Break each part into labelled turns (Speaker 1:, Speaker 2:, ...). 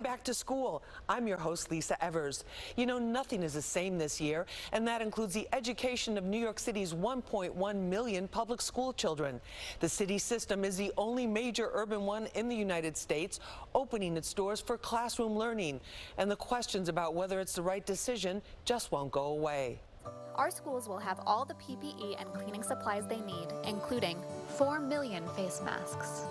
Speaker 1: back to school. I'm your host, Lisa Evers. You know, nothing is the same this year, and that includes the education of New York City's 1.1 million public school children. The city system is the only major urban one in the United States opening its doors for classroom learning, and the questions about whether it's the right decision just won't go away.
Speaker 2: Our schools will have all the PPE and cleaning supplies they need, including 4 million face masks,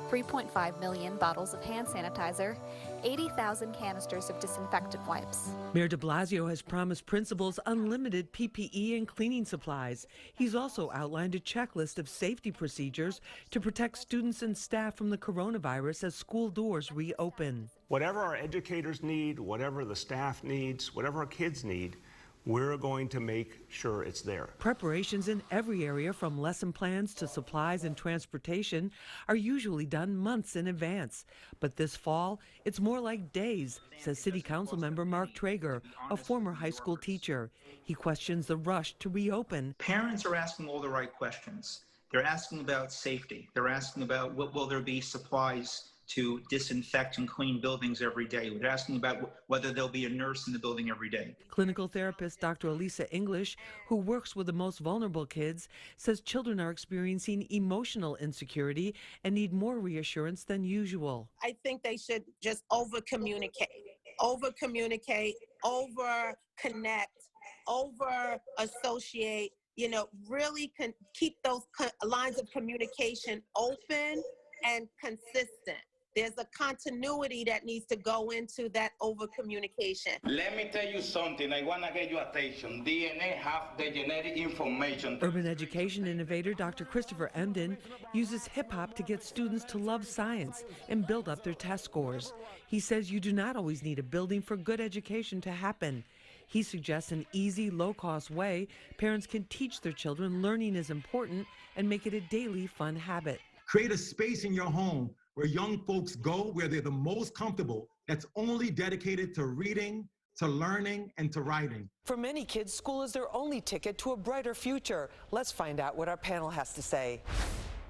Speaker 2: 3.5 million bottles of hand sanitizer, 80,000 canisters of disinfectant wipes.
Speaker 3: Mayor de Blasio has promised principals unlimited PPE and cleaning supplies. He's also outlined a checklist of safety procedures to protect students and staff from the coronavirus as school doors reopen.
Speaker 4: Whatever our educators need, whatever the staff needs, whatever our kids need, we're going to make sure it's there.
Speaker 3: Preparations in every area, from lesson plans to supplies and transportation, are usually done months in advance. But this fall, it's more like days, says City Council member Mark Traeger, a former high school teacher. He questions the rush to reopen.
Speaker 5: Parents are asking all the right questions. They're asking about safety. They're asking about will there be supplies to disinfect and clean buildings every day. We're asking about whether there'll be a nurse in the building every day.
Speaker 3: Clinical therapist Dr. Elisa English, who works with the most vulnerable kids, says children are experiencing emotional insecurity and need more reassurance than usual.
Speaker 6: I think they should just over-communicate, over-connect, over-associate, really keep those lines of communication open and consistent. There's a continuity that needs to go into that over-communication.
Speaker 7: Let me tell you something. I want to get your attention. DNA have the genetic information.
Speaker 3: Urban education innovator Dr. Christopher Emden uses hip-hop to get students to love science and build up their test scores. He says you do not always need a building for good education to happen. He suggests an easy, low-cost way parents can teach their children learning is important and make it a daily fun habit.
Speaker 8: Create a space in your home where young folks go, where they're the most comfortable, that's only dedicated to reading, to learning, and to writing.
Speaker 1: For many kids, school is their only ticket to a brighter future. Let's find out what our panel has to say.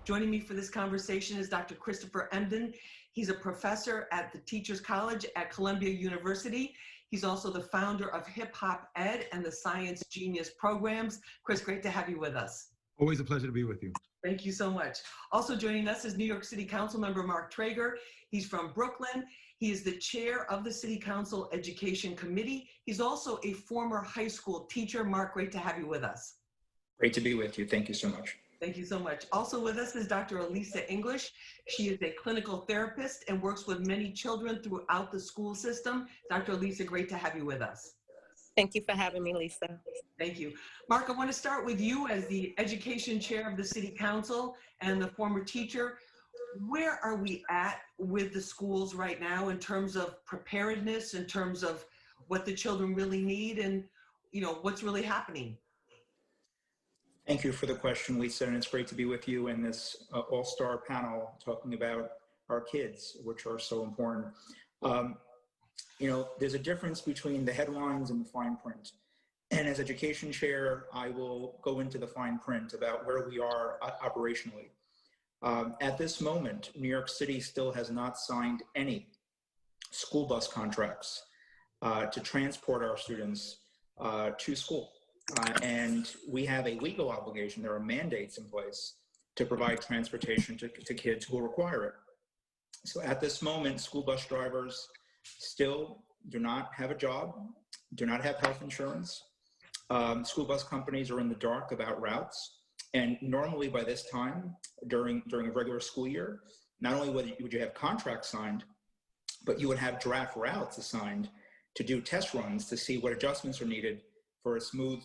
Speaker 1: Joining me for this conversation is Dr. Christopher Emden. He's a professor at the Teachers College at Columbia University. He's also the founder of Hip Hop Ed and the Science Genius programs. Chris, great to have you with us.
Speaker 8: Always a pleasure to be with you.
Speaker 1: Thank you so much. Also joining us is New York City Council member Mark Traeger. He's from Brooklyn. He is the chair of the City Council Education Committee. He's also a former high school teacher. Mark, great to have you with us.
Speaker 5: Great to be with you. Thank you so much.
Speaker 1: Thank you so much. Also with us is Dr. Elisa English. She is a clinical therapist and works with many children throughout the school system. Dr. Elisa, great to have you with us.
Speaker 6: Thank you for having me, Lisa.
Speaker 1: Thank you. Mark, I want to start with you as the education chair of the City Council and the former teacher. Where are we at with the schools right now in terms of preparedness, in terms of what the children really need and, what's really happening?
Speaker 5: Thank you for the question, Lisa, and it's great to be with you in this all-star panel talking about our kids, which are so important. There's a difference between the headlines and the fine print. And as education chair, I will go into the fine print about where we are operationally. At this moment, New York City still has not signed any school bus contracts to transport our students to school. And we have a legal obligation. There are mandates in place to provide transportation to kids who will require it. So at this moment, school bus drivers still do not have a job, do not have health insurance. School bus companies are in the dark about routes. And normally by this time, during a regular school year, not only would you have contracts signed, but you would have draft routes assigned to do test runs to see what adjustments are needed for a smooth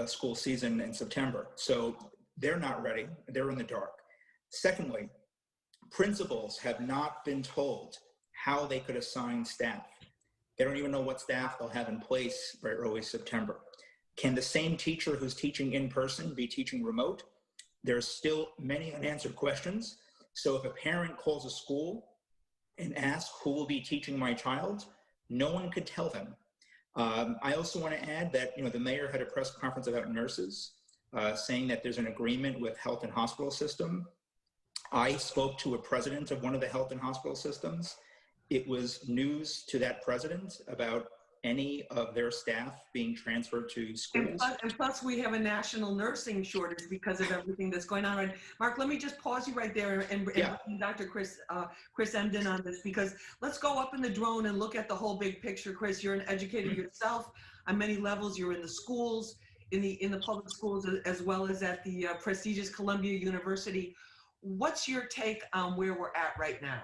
Speaker 5: school season in September. So they're not ready, they're in the dark. Secondly, principals have not been told how they could assign staff. They don't even know what staff they'll have in place by early September. Can the same teacher who's teaching in person be teaching remote? There's still many unanswered questions. So if a parent calls a school and asks who will be teaching my child, no one could tell them. I also want to add that the mayor had a press conference about nurses, saying that there's an agreement with health and hospital system. I spoke to a president of one of the health and hospital systems, It was news to that president about any of their staff being transferred to schools.
Speaker 3: And plus, we have a national nursing shortage because of everything that's going on. Right, Mark, let me just pause you right there and bring Dr. Chris Emden on this, because let's go up in the drone and look at the whole big picture. Chris, you're an educator yourself on many levels. You're in the schools, in the public schools, as well as at the prestigious Columbia University. What's your take on where we're at right now?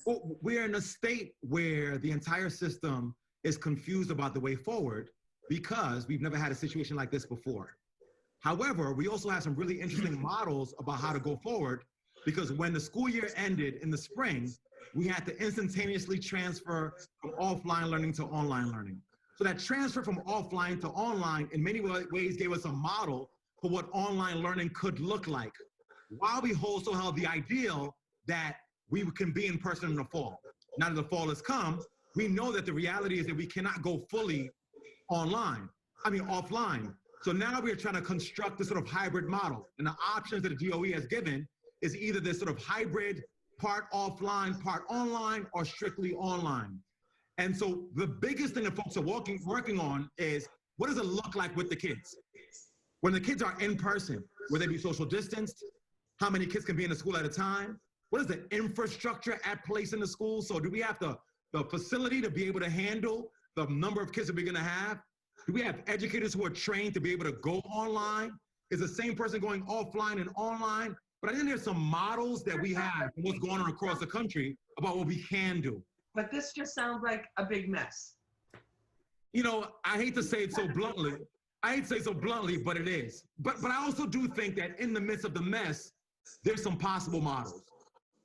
Speaker 8: Well, we're in a state where the entire system is confused about the way forward because we've never had a situation like this before. However, we also have some really interesting models about how to go forward, because when the school year ended in the spring, we had to instantaneously transfer from offline learning to online learning. So that transfer from offline to online in many ways gave us a model for what online learning could look like, while we also held the ideal that we can be in person in the fall. Now that the fall has come, we know that the reality is that we cannot go fully offline. So now we're trying to construct this sort of hybrid model. And the options that the DOE has given is either this sort of hybrid, part offline, part online, or strictly online. And so the biggest thing that folks are working on is, what does it look like with the kids? When the kids are in person, will they be social distanced? How many kids can be in the school at a time? What is the infrastructure at place in the school? So do we have the facility to be able to handle the number of kids that we're gonna have? Do we have educators who are trained to be able to go online? Is the same person going offline and online? But I think there's some models that we have from what's going on across the country about what we can do.
Speaker 3: But this just sounds like a big mess.
Speaker 8: You know, I hate to say it so bluntly, but it is. But I also do think that in the midst of the mess, there's some possible models.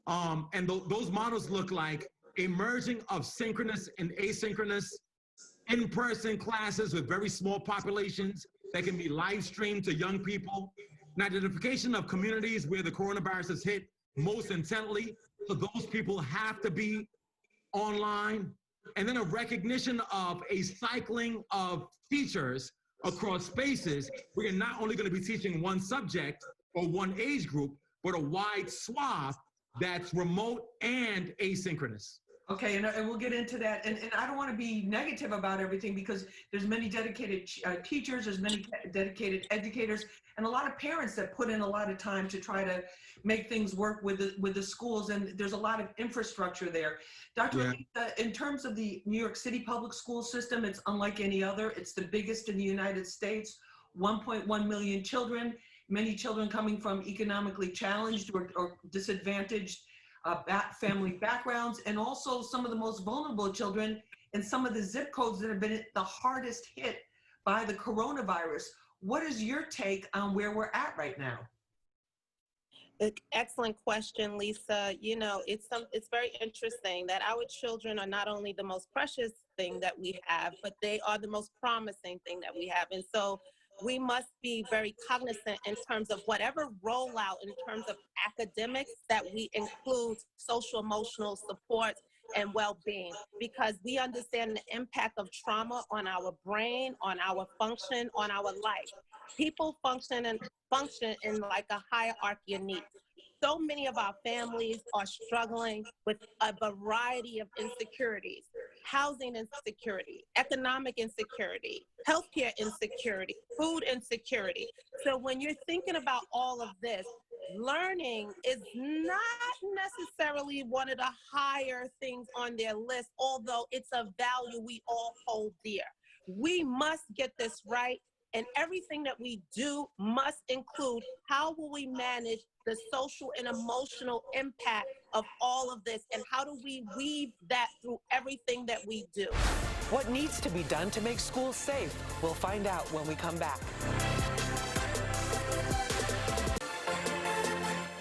Speaker 8: And those models look like a merging of synchronous and asynchronous in-person classes with very small populations that can be live streamed to young people, an identification of communities where the coronavirus has hit most intently, so those people have to be online, and then a recognition of a cycling of teachers across spaces where you're not only going to be teaching one subject or one age group, but a wide swath that's remote and asynchronous.
Speaker 3: Okay, and we'll get into that. And I don't want to be negative about everything, because there's many dedicated teachers, there's many dedicated educators, and a lot of parents that put in a lot of time to try to make things work with the schools, and there's a lot of infrastructure there. Dr. Lisa, in terms of the New York City public school system, it's unlike any other. It's the biggest in the United States, 1.1 million children, many children coming from economically challenged or disadvantaged family backgrounds, and also some of the most vulnerable children in some of the zip codes that have been the hardest hit by the coronavirus. What is your take on where we're at right now?
Speaker 6: Excellent question, Lisa. You know, it's very interesting that our children are not only the most precious thing that we have, but they are the most promising thing that we have. And so we must be very cognizant in terms of whatever rollout in terms of academics, that we include social emotional support and well-being, because we understand the impact of trauma on our brain, on our function, on our life. People function in like a hierarchy of needs. So many of our families are struggling with a variety of insecurities: housing insecurity, economic insecurity, healthcare insecurity, food insecurity. So when you're thinking about all of this, learning is not necessarily one of the higher things on their list, although it's a value we all hold dear. We must get this right, and everything that we do must include how will we manage the social and emotional impact of all of this, and how do we weave that through everything that we do.
Speaker 1: What needs to be done to make schools safe? We'll find out when we come back.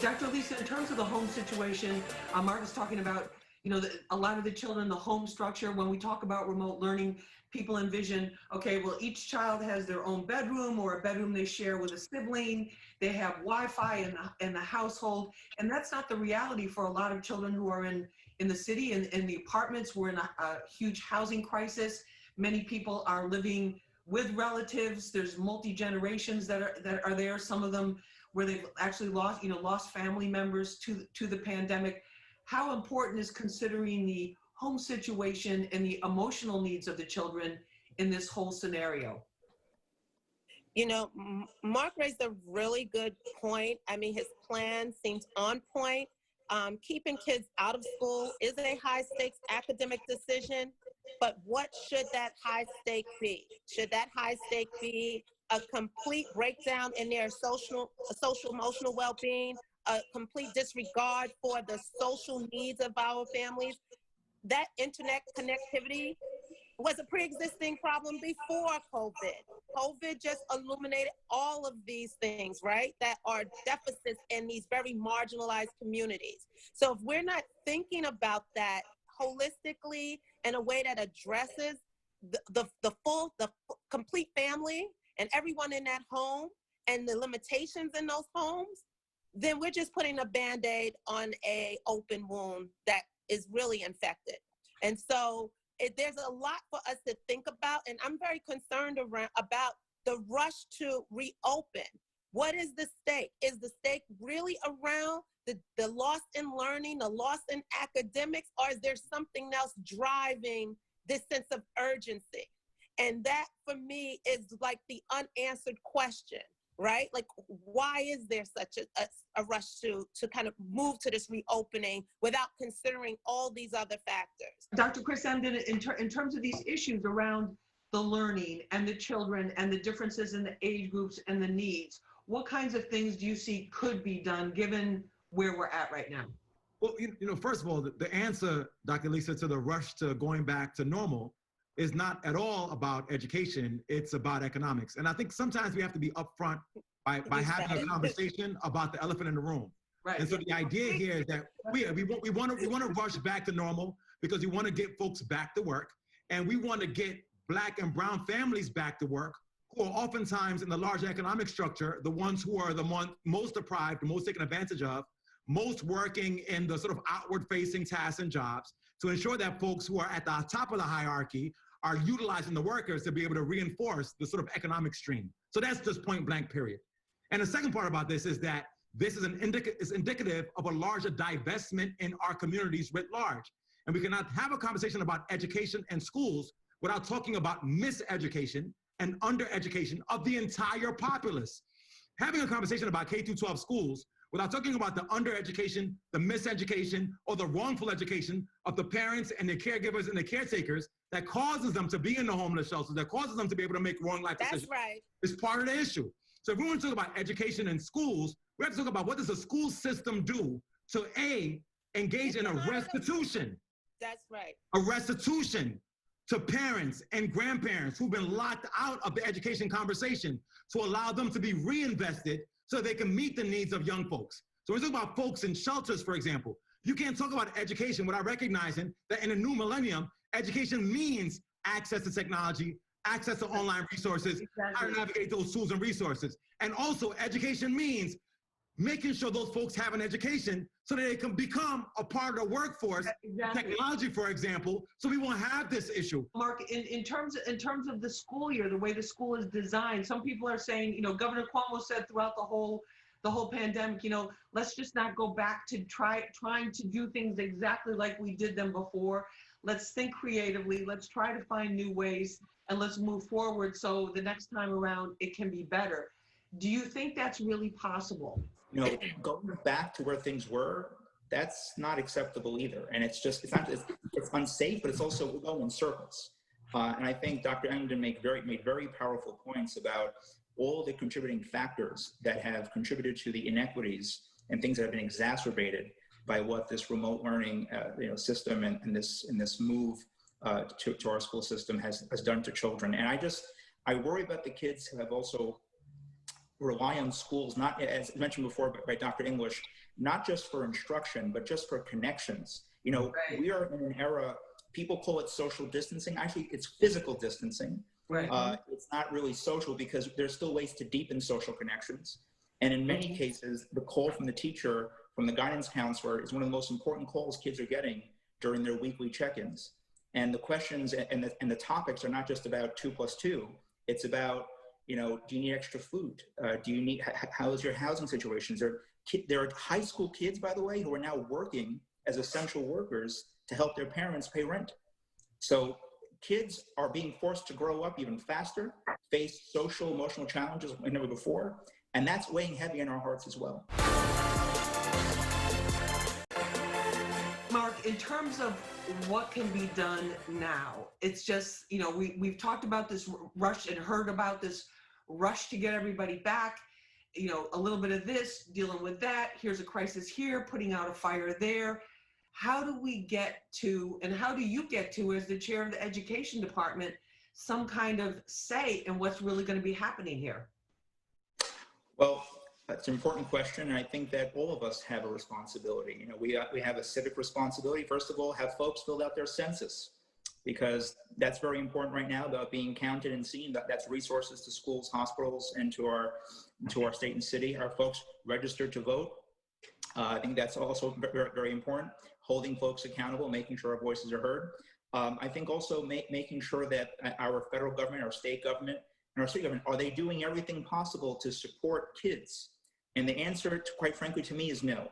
Speaker 3: Dr. Lisa, in terms of the home situation, Mark is talking about, you know, a lot of the children, the home structure. When we talk about remote learning, people envision, okay, well, each child has their own bedroom, or a bedroom they share with a sibling. They have Wi-Fi in the household, and that's not the reality for a lot of children who are in the city and in the apartments. We're in a huge housing crisis. Many people are living with relatives. There's multi-generations that are there. Some of them where they've actually lost family members to the pandemic. How important is considering the home situation and the emotional needs of the children in this whole scenario?
Speaker 6: You know, Mark raised a really good point. I mean, his plan seems on point. Keeping kids out of school is a high stakes academic decision, but what should that high stake be? Should that high stake be a complete breakdown in their social emotional well-being, a complete disregard for the social needs of our families? That internet connectivity was a pre-existing problem before COVID. COVID just illuminated all of these things, right? That are deficits in these very marginalized communities. So if we're not thinking about that holistically in a way that addresses the complete family and everyone in that home and the limitations in those homes, then we're just putting a Band-Aid on a open wound that is really infected. And so there's a lot for us to think about, and I'm very concerned about the rush to reopen. What is the stake? Is the stake really around the loss in learning, the loss in academics, or is there something else driving this sense of urgency? And that, for me, is like the unanswered question, right? Like, why is there such a rush to kind of move to this reopening without considering all these other factors?
Speaker 3: Dr. Chris Emden, in terms of these issues around the learning and the children and the differences in the age groups and the needs, what kinds of things do you see could be done given where we're at right now?
Speaker 8: Well, first of all, the answer, Dr. Lisa, to the rush to going back to normal is not at all about education. It's about economics. And I think sometimes we have to be upfront by having a conversation about the elephant in the room.
Speaker 3: Right.
Speaker 8: And so the idea here is that we want to rush back to normal because we want to get folks back to work, and we want to get Black and brown families back to work, who are oftentimes in the large economic structure, the ones who are the most deprived, the most taken advantage of, most working in the sort of outward-facing tasks and jobs, to ensure that folks who are at the top of the hierarchy are utilizing the workers to be able to reinforce the sort of economic stream. So that's just point blank, period. And the second part about this is that this is indicative of a larger divestment in our communities writ large. And we cannot have a conversation about education and schools without talking about miseducation and undereducation of the entire populace. Having a conversation about K-12 schools without talking about the undereducation, the miseducation, or the wrongful education of the parents and the caregivers and the caretakers that causes them to be in the homeless shelters, that causes them to be able to make wrong life decisions.
Speaker 6: That's right.
Speaker 8: Is part of the issue. So if we want to talk about education in schools, we have to talk about what does the school system do to engage in a restitution.
Speaker 6: That's right.
Speaker 8: A restitution to parents and grandparents who've been locked out of the education conversation, to allow them to be reinvested so they can meet the needs of young folks. So we're talking about folks in shelters, for example. You can't talk about education without recognizing that in the new millennium, education means access to technology, access to online resources, how to navigate those tools and resources. And also education means making sure those folks have an education so that they can become a part of the workforce, technology, for example, so we won't have this issue.
Speaker 3: Mark, in terms of the school year, the way the school is designed, some people are saying, Governor Cuomo said throughout the whole pandemic, let's just not go back to trying to do things exactly like we did them before. Let's think creatively, let's try to find new ways, and let's move forward so the next time around it can be better. Do you think that's really possible?
Speaker 5: Going back to where things were, that's not acceptable either. And it's unsafe, but it's also going in circles. And I think Dr. Emden made very powerful points about all the contributing factors that have contributed to the inequities and things that have been exacerbated by what this remote learning system and this move to our school system has done to children. And I worry about the kids who have also rely on schools, not, as mentioned before by Dr. English, not just for instruction, but just for connections. Right. We are in an era, people call it social distancing. Actually, it's physical distancing.
Speaker 3: Right.
Speaker 5: It's not really social because there's still ways to deepen social connections. And in many cases, the call from the teacher, from the guidance counselor, is one of the most important calls kids are getting during their weekly check-ins. And the questions and the topics are not just about 2 + 2. It's about, do you need extra food? How is your housing situation? There are high school kids, by the way, who are now working as essential workers to help their parents pay rent. So kids are being forced to grow up even faster, face social, emotional challenges like never before, and that's weighing heavy on our hearts as well.
Speaker 3: Mark, in terms of what can be done now, it's just, we've talked about this rush and heard about this rush to get everybody back, a little bit of this, dealing with that, here's a crisis here, putting out a fire there. How do we get to, and how do you get to, as the chair of the education department, some kind of say in what's really going to be happening here?
Speaker 5: Well, that's an important question, and I think that all of us have a responsibility. We have a civic responsibility. First of all, have folks filled out their census, because that's very important right now about being counted and seen. That's resources to schools, hospitals, and to our state and city. Are folks registered to vote? I think that's also very, very important. Holding folks accountable, making sure our voices are heard. I think also making sure that our federal government, our state government, and our state government, are they doing everything possible to support kids? And the answer, quite frankly, to me is no.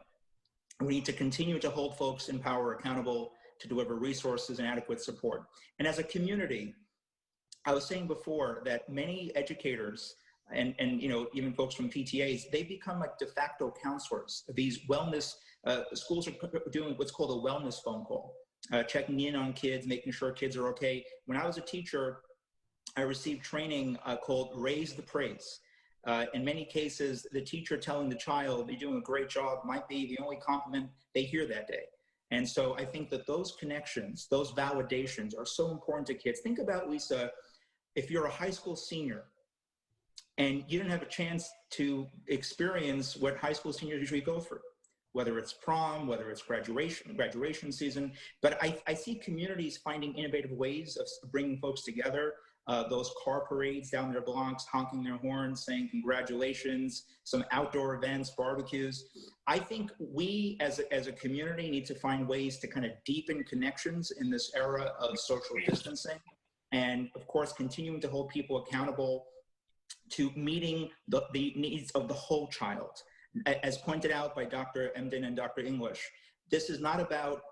Speaker 5: We need to continue to hold folks in power accountable to deliver resources and adequate support. And as a community, I was saying before that many educators and even folks from PTAs, they become like de facto counselors. These wellness schools are doing what's called a wellness phone call, checking in on kids, making sure kids are okay. When I was a teacher, I received training called Raise the Praise. In many cases, the teacher telling the child they're doing a great job might be the only compliment they hear that day. And so I think that those connections, those validations are so important to kids. Think about, Lisa, if you're a high school senior and you didn't have a chance to experience what high school seniors usually go through, whether it's prom, whether it's graduation season. But I see communities finding innovative ways of bringing folks together. Those car parades down their blocks, honking their horns, saying congratulations, some outdoor events, barbecues. I think we as a community need to find ways to kind of deepen connections in this era of social distancing. And of course, continuing to hold people accountable to meeting the needs of the whole child. As pointed out by Dr. Emden and Dr. English, this is not about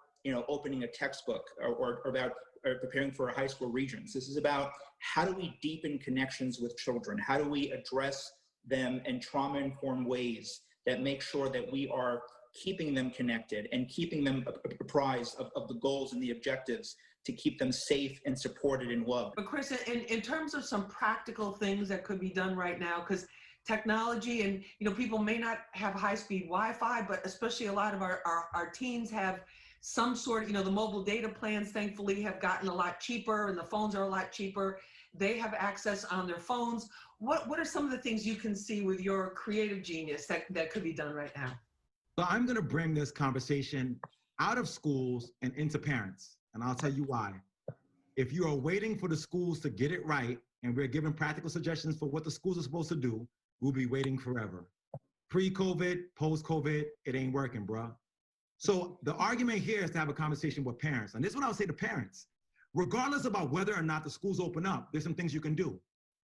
Speaker 5: opening a textbook or about preparing for a high school regents. This is about how do we deepen connections with children? How do we address them in trauma-informed ways that make sure that we are keeping them connected and keeping them apprised of the goals and the objectives to keep them safe and supported and loved.
Speaker 3: But Chris, in terms of some practical things that could be done right now, because technology and people may not have high-speed Wi-Fi, but especially a lot of our teens have some sort, the mobile data plans thankfully have gotten a lot cheaper and the phones are a lot cheaper. They have access on their phones. What are some of the things you can see with your creative genius that could be done right now?
Speaker 8: So I'm going to bring this conversation out of schools and into parents, and I'll tell you why. If you are waiting for the schools to get it right, and we're giving practical suggestions for what the schools are supposed to do, we'll be waiting forever. Pre-COVID, post-COVID, it ain't working, bruh. So the argument here is to have a conversation with parents. And this is what I would say to parents. Regardless about whether or not the schools open up, there's some things you can do.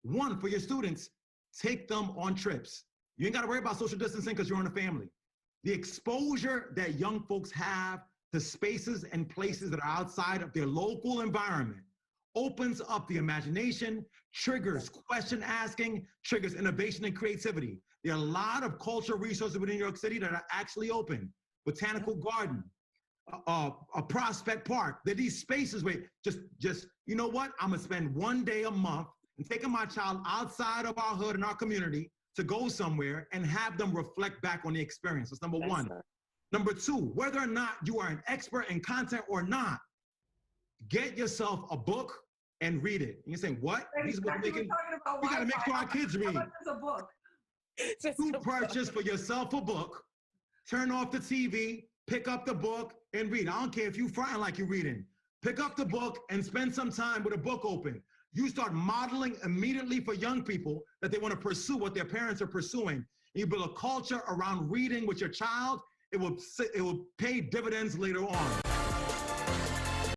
Speaker 8: One, for your students, take them on trips. You ain't gotta worry about social distancing because you're in a family. The exposure that young folks have to spaces and places that are outside of their local environment opens up the imagination, triggers question asking, triggers innovation and creativity. There are a lot of cultural resources within New York City that are actually open. Botanical Garden, a Prospect Park. There are these spaces where just you know what? I'm gonna spend one day a month and taking my child outside of our hood and our community to go somewhere and have them reflect back on the experience. That's number one. Number two, whether or not you are an expert in content or not, get yourself a book and read it. And you're saying, what? These books making, we gotta make sure our kids read.
Speaker 3: It's a book.
Speaker 8: You purchase for yourself a book, turn off the TV, pick up the book and read. I don't care if you frying like you're reading. Pick up the book and spend some time with a book open. You start modeling immediately for young people that they want to pursue what their parents are pursuing. You build a culture around reading with your child. It will pay dividends later on.